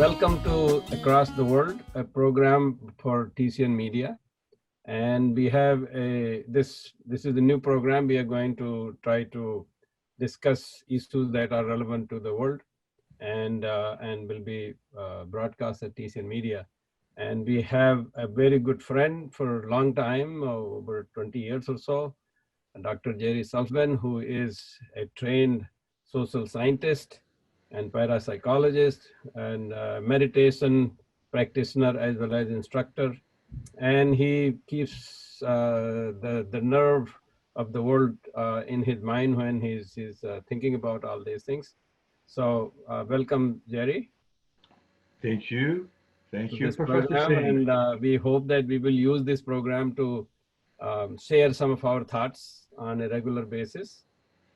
Welcome to Across the World, a program for TCN Media. And we have this is a new program. We are going to try to discuss issues that are relevant to the world and will be broadcast at TCN Media. And we have a very good friend for a long time, over 20 years or so, Dr. Jerry Salzman, who is a trained social scientist and parapsychologist and meditation practitioner as well as instructor. And he keeps the nerve of the world in his mind when he's thinking about all these things. So welcome, Jerry. Thank you. Thank you, Professor Program, Singh. and we hope that we will use this program to share some of our thoughts on a regular basis.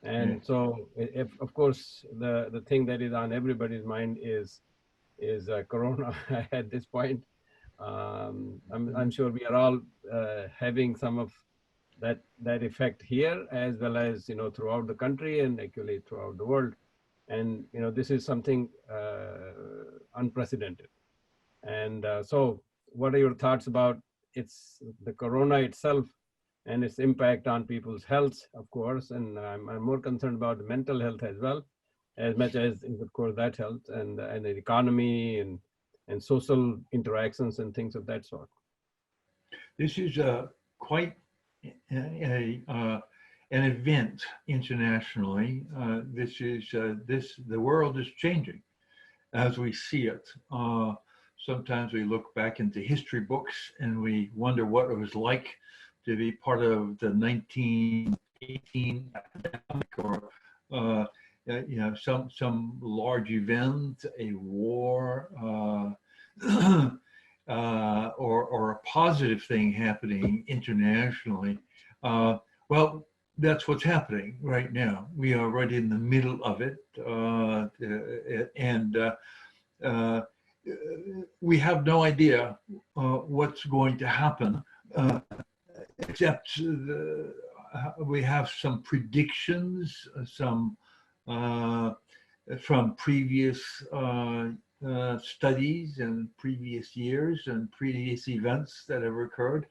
And Yes. so, if, of course, the thing that is on everybody's mind is Corona at this point. I'm sure we are all having some of that effect here, as well as throughout the country and actually throughout the world. And this is something unprecedented. And so, what are your thoughts about the Corona itself and its impact on people's health, of course? And I'm more concerned about the mental health as well, as much as, of course, that health and the economy and social interactions and things of that sort. This is quite an event internationally. The world is changing as we see it. Sometimes we look back into history books and we wonder what it was like to be part of the 1918 epidemic or some large event, a war, or a positive thing happening internationally. Well, that's what's happening right now. We are right in the middle of it, and we have no idea what's going to happen, except we have some predictions, some from previous studies and previous years and previous events that have occurred.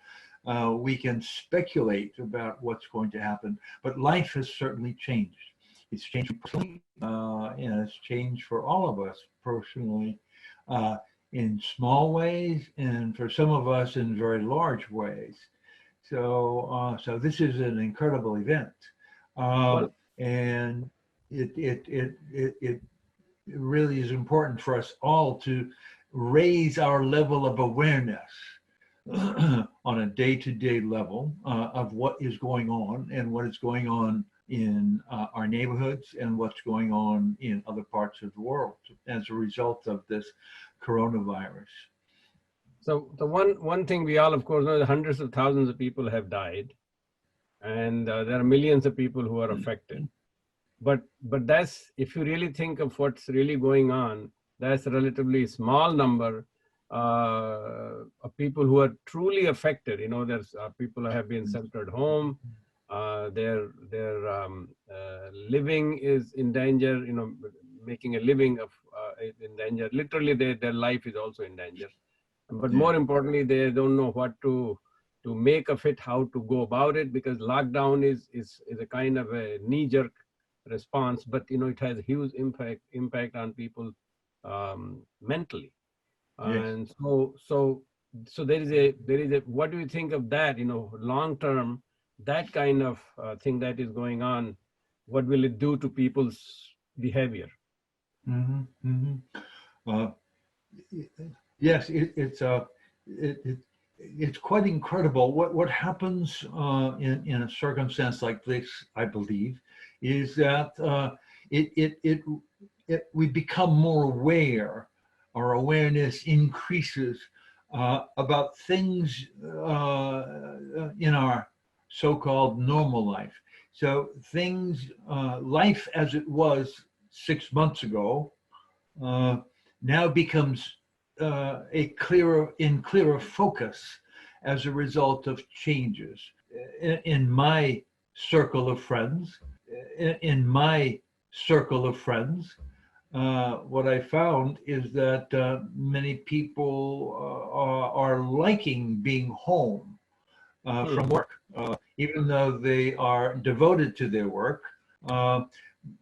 We can speculate about what's going to happen, but life has certainly changed. It's changed personally, and it's changed for all of us personally, in small ways, and for some of us in very large ways. So, so this is an incredible event, and it really is important for us all to raise our level of awareness on a day-to-day level of what is going on and what is going on in our neighborhoods and what's going on in other parts of the world as a result of this coronavirus. So the one thing we all, of course, know, that hundreds of thousands of people have died, and there are millions of people who are affected. But that's, if you really think of what's really going on, that's a relatively small number of people who are truly affected. There's people who have been sheltered home. Their living is in danger. Making a living in danger. Literally, their life is also in danger. But more importantly, they don't know what to make of it, how to go about it, because lockdown is a kind of a knee-jerk response, but it has a huge impact on people mentally. Yes. And so there is a what do you think of that? Long term, that kind of thing that is going on, what will it do to people's behavior? Mm-hmm, mm-hmm. Yes, it's quite incredible. What happens in a circumstance like this, I believe, is that we become more aware. Our awareness increases about things in our so-called normal life. So things, life as it was 6 months ago, now becomes in clearer focus as a result of changes in my circle of friends. what I found is that many people are liking being home from work, even though they are devoted to their work.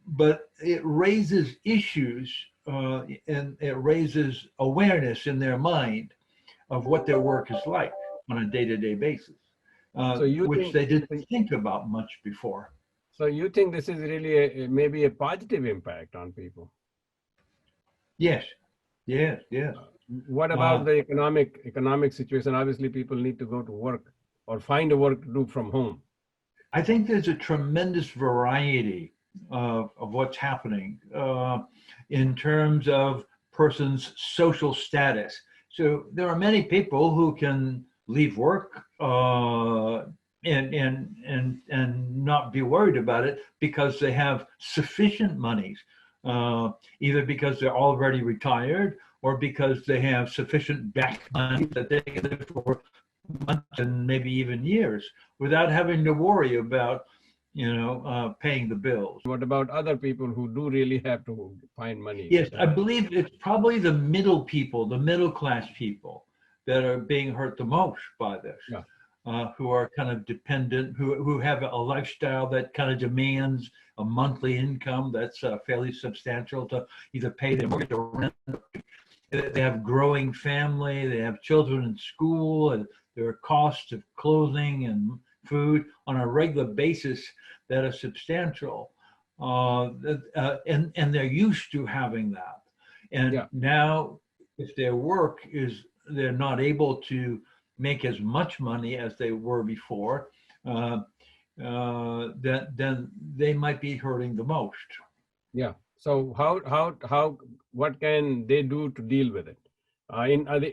But it raises issues and it raises awareness in their mind of what their work is like on a day-to-day basis, So you which think, they didn't think about much before. so you think this is really maybe a positive impact on people? Yes, yes, yes. What about Uh, the economic situation? Obviously, people need to go to work or find a work to do from home. I think there's a tremendous variety of what's happening in terms of person's social status. So there are many people who can leave work and not be worried about it because they have sufficient monies, either because they're already retired or because they have sufficient back money that they can live for months and maybe even years without having to worry about, paying the bills. What about other people who do really have to find money? Yes, I believe it's probably the middle people, the middle class people that are being hurt the most by this, Yeah. who are kind of dependent, who have a lifestyle that kind of demands a monthly income that's fairly substantial to either pay their mortgage or rent. They have growing family, they have children in school, and there are costs of clothing and food on a regular basis that are substantial. And they're used to having that. And Yeah. now, if their work is, they're not able to make as much money as they were before, then they might be hurting the most. Yeah. So what can they do to deal with it?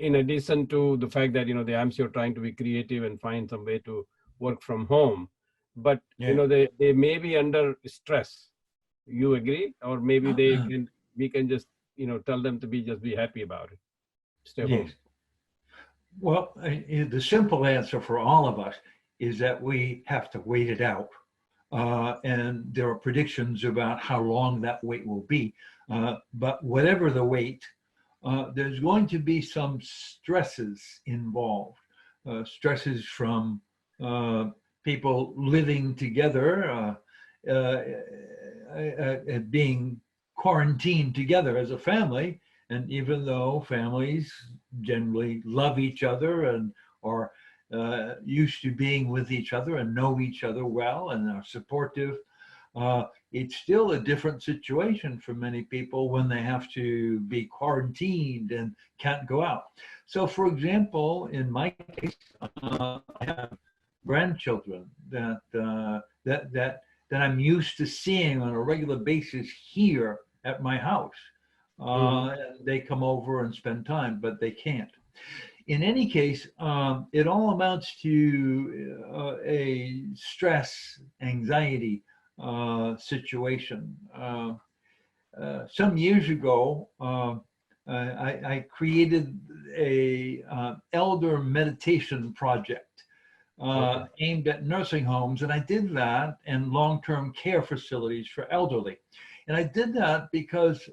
In addition to the fact that, I'm sure trying to be creative and find some way to work from home, but, Yeah. they may be under stress. You agree? Or maybe we can just, tell them to just be happy about it. Stay Yes. home. Well, the simple answer for all of us is that we have to wait it out. And there are predictions about how long that wait will be. But whatever the wait, there's going to be some stresses involved. Stresses from people living together, being quarantined together as a family. And even though families generally love each other and are used to being with each other and know each other well and are supportive, it's still a different situation for many people when they have to be quarantined and can't go out. So, for example, in my case, I have grandchildren that I'm used to seeing on a regular basis here at my house. They come over and spend time, but they can't. In any case, it all amounts to a stress, anxiety situation. Some years ago, I created a elder meditation project aimed at nursing homes, and I did that and long-term care facilities for elderly. And I did that because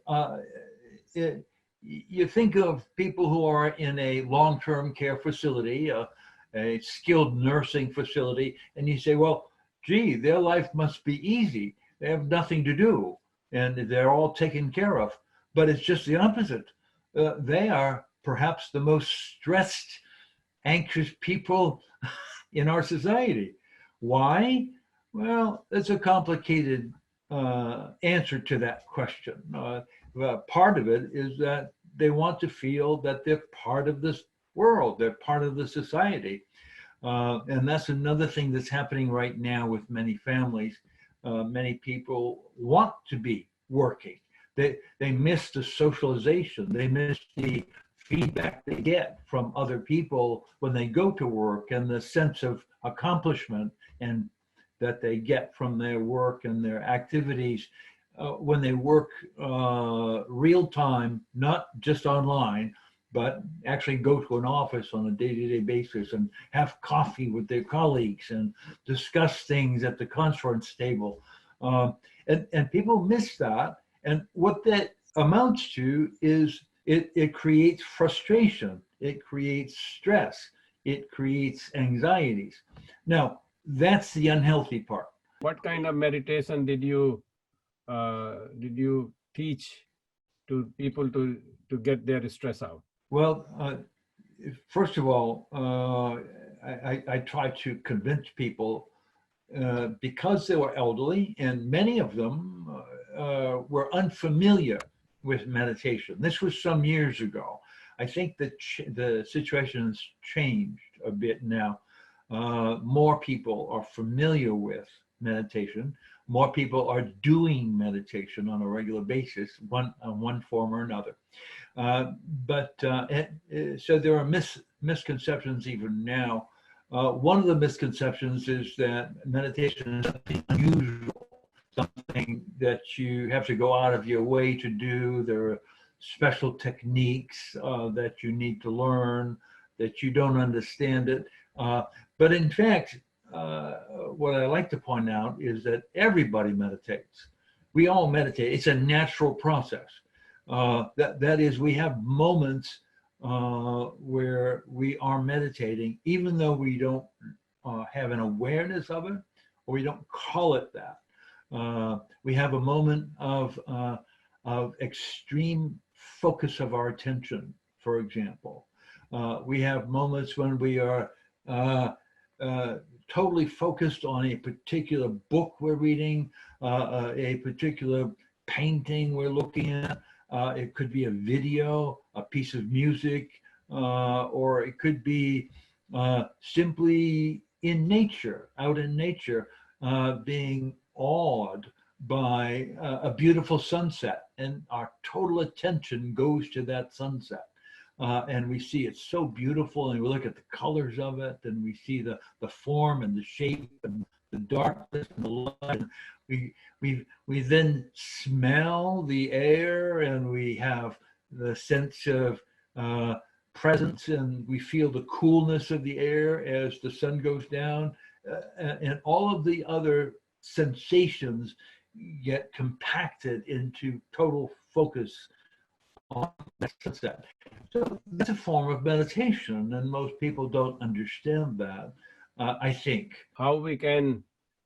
you think of people who are in a long-term care facility, a skilled nursing facility, and you say, well, gee, their life must be easy. They have nothing to do, and they're all taken care of. But it's just the opposite. They are perhaps the most stressed, anxious people in our society. Why? Well, it's a complicated answer to that question. Part of it is that they want to feel that they're part of this world, they're part of the society. And that's another thing that's happening right now with many families. Many people want to be working. They miss the socialization, they miss the feedback they get from other people when they go to work and the sense of accomplishment and that they get from their work and their activities when they work real time, not just online, but actually go to an office on a day-to-day basis and have coffee with their colleagues and discuss things at the conference table. And people miss that. And what that amounts to is it creates frustration, it creates stress, it creates anxieties. Now, that's the unhealthy part. What kind of meditation did you teach to people to get their stress out? Well, first of all, I try to convince people because they were elderly and many of them were unfamiliar with meditation. This was some years ago. I think that the situation has changed a bit now. More people are familiar with meditation. More people are doing meditation on a regular basis, one form or another. So there are misconceptions even now. One of the misconceptions is that meditation is something unusual, something that you have to go out of your way to do. There are special techniques that you need to learn, that you don't understand it. But in fact, what I like to point out is that everybody meditates. We all meditate. It's a natural process. That is, we have moments where we are meditating, even though we don't have an awareness of it, or we don't call it that. We have a moment of extreme focus of our attention, for example. We have moments when we are totally focused on a particular book we're reading, a particular painting we're looking at. It could be a video, a piece of music, or it could be simply in nature, out in nature, being awed by a beautiful sunset, and our total attention goes to that sunset. And we see it so beautiful, and we look at the colors of it, and we see the form and the shape and the darkness and the light. We then smell the air, and we have the sense of presence, and we feel the coolness of the air as the sun goes down, and all of the other sensations get compacted into total focus on that sunset. So that's a form of meditation, and most people don't understand that, I think. How we can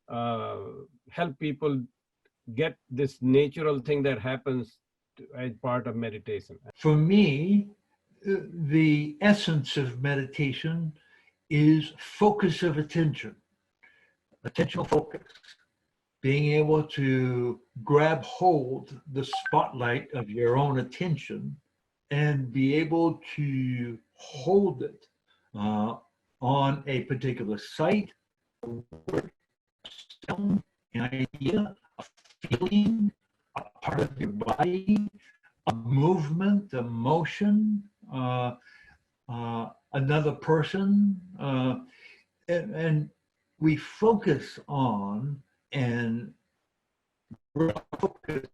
help people get this natural thing that happens as part of meditation? For me, the essence of meditation is focus of attention, attentional focus, being able to grab hold the spotlight of your own attention and be able to hold it on a particular sight, sound, an idea, a feeling, a part of your body, a movement, a motion, another person, and we focus on and focus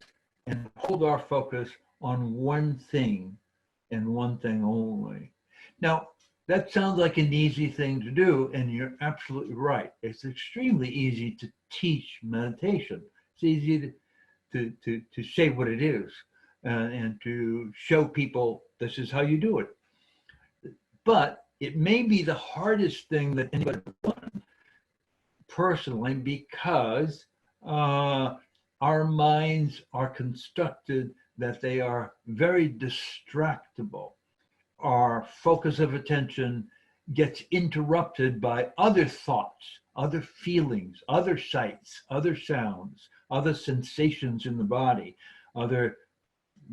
and hold our focus on one thing and one thing only. Now, that sounds like an easy thing to do, and you're absolutely right. It's extremely easy to teach meditation. It's easy to say what it is and to show people this is how you do it. But it may be the hardest thing that anybody has done personally, because our minds are constructed that they are very distractible. Our focus of attention gets interrupted by other thoughts, other feelings, other sights, other sounds, other sensations in the body, other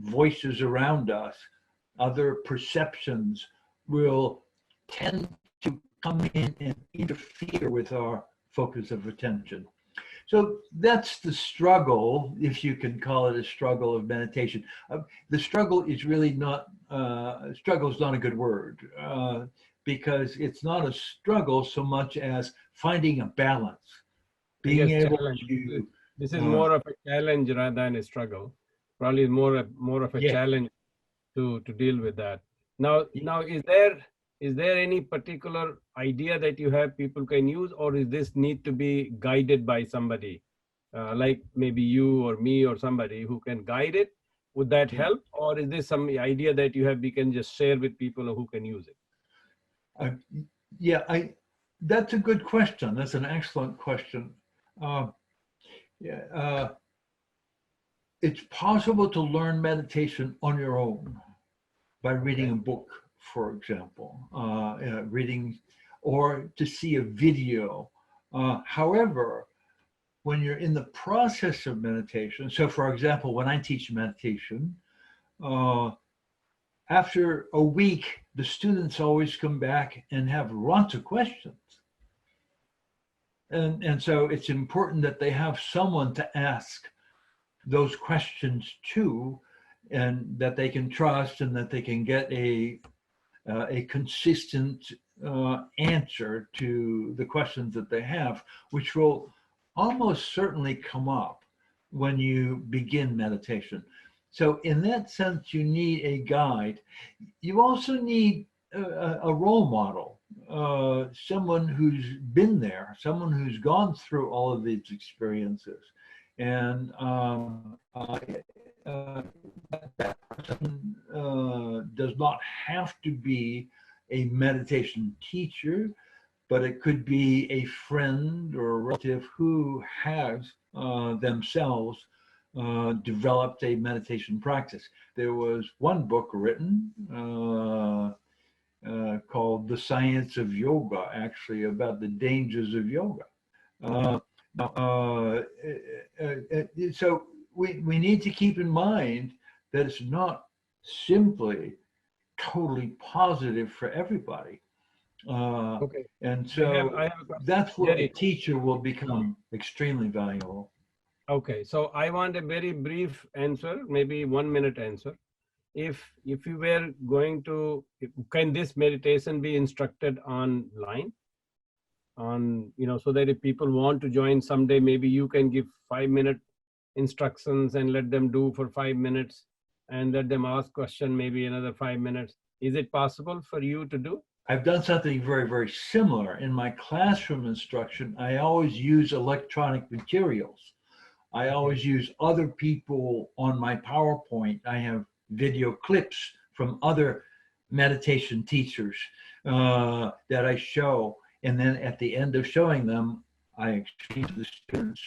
voices around us, other perceptions will tend to come in and interfere with our focus of attention. So that's the struggle, if you can call it a struggle of meditation. The struggle is really not, struggle is not a good word, because it's not a struggle so much as finding a balance, being able to. This is more of a challenge rather than a struggle. Probably more of a challenge to deal with that. Now, is there any particular idea that you have people can use, or is this need to be guided by somebody, like maybe you or me or somebody who can guide it? Would that Yeah. help, or is this some idea that you have we can just share with people who can use it? Yeah, that's a good question. That's an excellent question. Yeah, it's possible to learn meditation on your own by reading Okay. a book, for example, reading or to see a video. However, when you're in the process of meditation, so for example, when I teach meditation, after a week, the students always come back and have lots of questions. And so it's important that they have someone to ask those questions to, and that they can trust, and that they can get a consistent answer to the questions that they have, which will almost certainly come up when you begin meditation. So in that sense, you need a guide. You also need a role model, someone who's been there, someone who's gone through all of these experiences. And that person does not have to be a meditation teacher, but it could be a friend or a relative who has themselves developed a meditation practice. There was one book written called The Science of Yoga, actually, about the dangers of yoga. So we need to keep in mind that it's not simply totally positive for everybody. Okay. And so I have a question. that's where a Jerry. teacher will become extremely valuable. Okay, so I want a very brief answer, maybe 1 minute answer. If you were going to, can this meditation be instructed online? On, so that if people want to join someday, maybe you can give 5-minute instructions and let them do for 5 minutes and let them ask question maybe another 5 minutes. Is it possible for you to do? I've done something very, very similar. In my classroom instruction, I always use electronic materials. I always use other people on my PowerPoint. I have video clips from other meditation teachers that I show. And then at the end of showing them, I explain to the students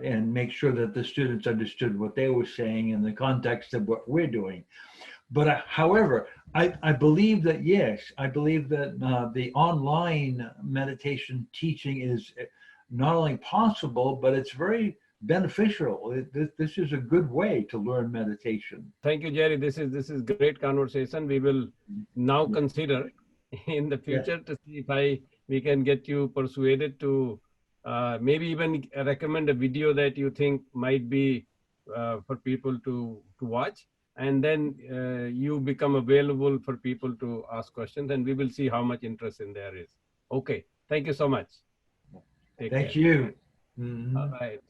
and make sure that the students understood what they were saying in the context of what we're doing. But however, I believe that, yes, I believe that the online meditation teaching is not only possible, but it's very beneficial. This is a good way to learn meditation. Thank you, Jerry. This is great conversation. We will now consider in the future to see if we can get you persuaded to maybe even recommend a video that you think might be for people to watch, and then you become available for people to ask questions, and we will see how much interest in there is. Okay, thank you so much. Thank you. All right.